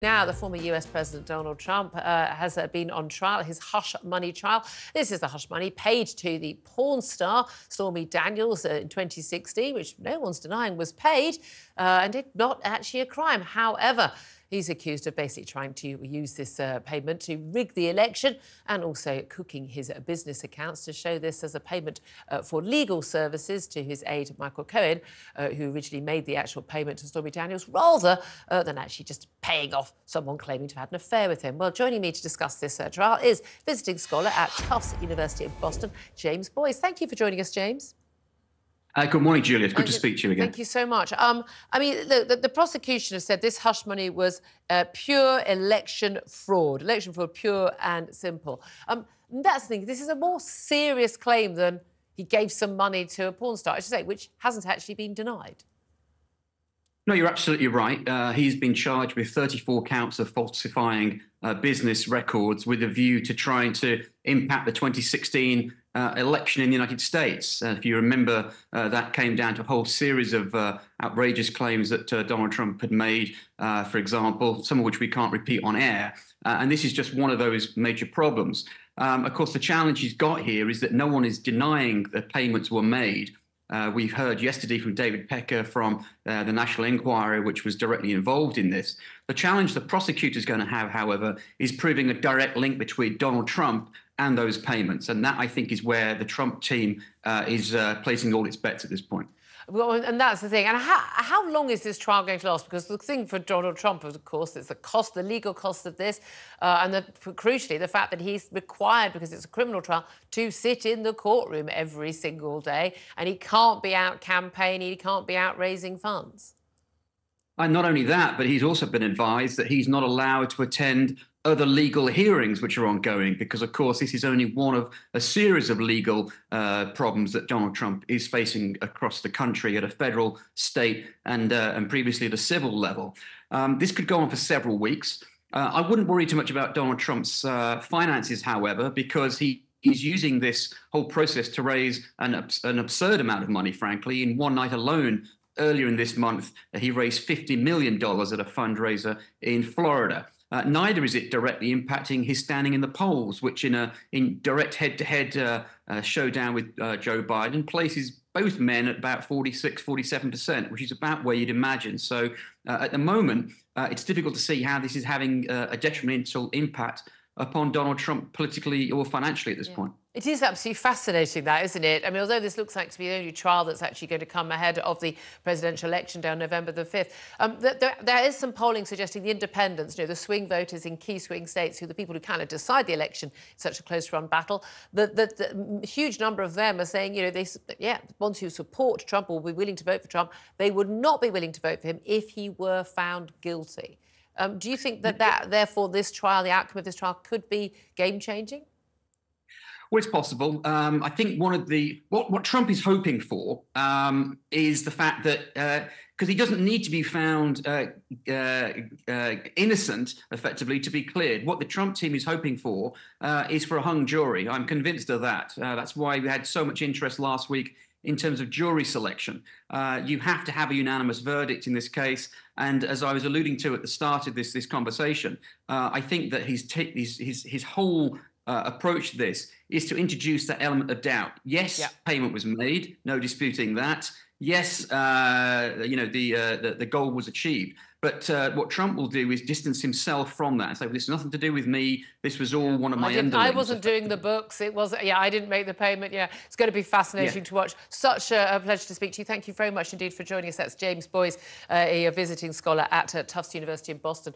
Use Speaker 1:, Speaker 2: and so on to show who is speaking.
Speaker 1: Now, the former US President Donald Trump has been on trial, his hush money trial. This is the hush money paid to the porn star Stormy Daniels in 2016, which no one's denying was paid and did not actually a crime. However, he's accused of basically trying to use this payment to rig the election and also cooking his business accounts to show this as a payment for legal services to his aide, Michael Cohen, who originally made the actual payment to Stormy Daniels, rather than actually just paying off someone claiming to have had an affair with him. Well, joining me to discuss this trial is visiting scholar at Tufts University in Boston, James Boyce. Thank you for joining us, James.
Speaker 2: Good morning, Julia. It's good to speak to you again.
Speaker 1: Thank you so much. I mean, the prosecution has said this hush money was pure election fraud, pure and simple. That's the thing. This is a more serious claim than he gave some money to a porn star, I should say, which hasn't actually been denied.
Speaker 2: No, you're absolutely right. He's been charged with 34 counts of falsifying business records with a view to trying to impact the 2016 election in the United States. If you remember, that came down to a whole series of outrageous claims that Donald Trump had made, for example, some of which we can't repeat on air. And this is just one of those major problems. Of course, the challenge he's got here is that no one is denying that payments were made. We've heard yesterday from David Pecker from the National Enquirer, which was directly involved in this. The challenge the prosecutor is going to have, however, is proving a direct link between Donald Trump and those payments. And that, I think, is where the Trump team is placing all its bets at this point.
Speaker 1: Well, and that's the thing. And how long is this trial going to last? Because the thing for Donald Trump, of course, is the legal cost of this, and crucially, the fact that he's required, because it's a criminal trial, to sit in the courtroom every single day, and he can't be out campaigning, he can't be out raising funds.
Speaker 2: And not only that, but he's also been advised that he's not allowed to attend other legal hearings which are ongoing, because, of course, this is only one of a series of legal problems that Donald Trump is facing across the country at a federal, state, and previously at a civil level. This could go on for several weeks. I wouldn't worry too much about Donald Trump's finances, however, because he's using this whole process to raise an absurd amount of money, frankly. In one night alone, earlier in this month, he raised $50 million at a fundraiser in Florida. Neither is it directly impacting his standing in the polls, which in direct head-to-head showdown with Joe Biden places both men at about 46, 47%, which is about where you'd imagine. So at the moment, it's difficult to see how this is having a detrimental impact upon Donald Trump politically or financially at this point.
Speaker 1: It is absolutely fascinating, that, isn't it? I mean, although this looks like to be the only trial that's actually going to come ahead of the presidential election down November the 5th, there is some polling suggesting the independents, the swing voters in key swing states, who are the people who kind of decide the election in such a close-run battle, the huge number of them are saying, ones who support Trump or will be willing to vote for Trump, they would not be willing to vote for him if he were found guilty. Do you think that therefore, this trial, the outcome of this trial, could be game-changing?
Speaker 2: Well, it's possible. I think one of what Trump is hoping for is the fact that because he doesn't need to be found innocent, effectively, to be cleared. What the Trump team is hoping for is for a hung jury. I'm convinced of that. That's why we had so much interest last week in terms of jury selection. You have to have a unanimous verdict in this case. And as I was alluding to at the start of this conversation, I think that his whole approach to this is to introduce that element of doubt. Yes, payment was made, no disputing that. Yes, the goal was achieved. But what Trump will do is distance himself from that and say, well, this has nothing to do with me. This was all one of my underlings.
Speaker 1: I wasn't doing the books. It was, I didn't make the payment. Yeah, it's going to be fascinating to watch. Such a pleasure to speak to you. Thank you very much indeed for joining us. That's James Boyce, a visiting scholar at Tufts University in Boston.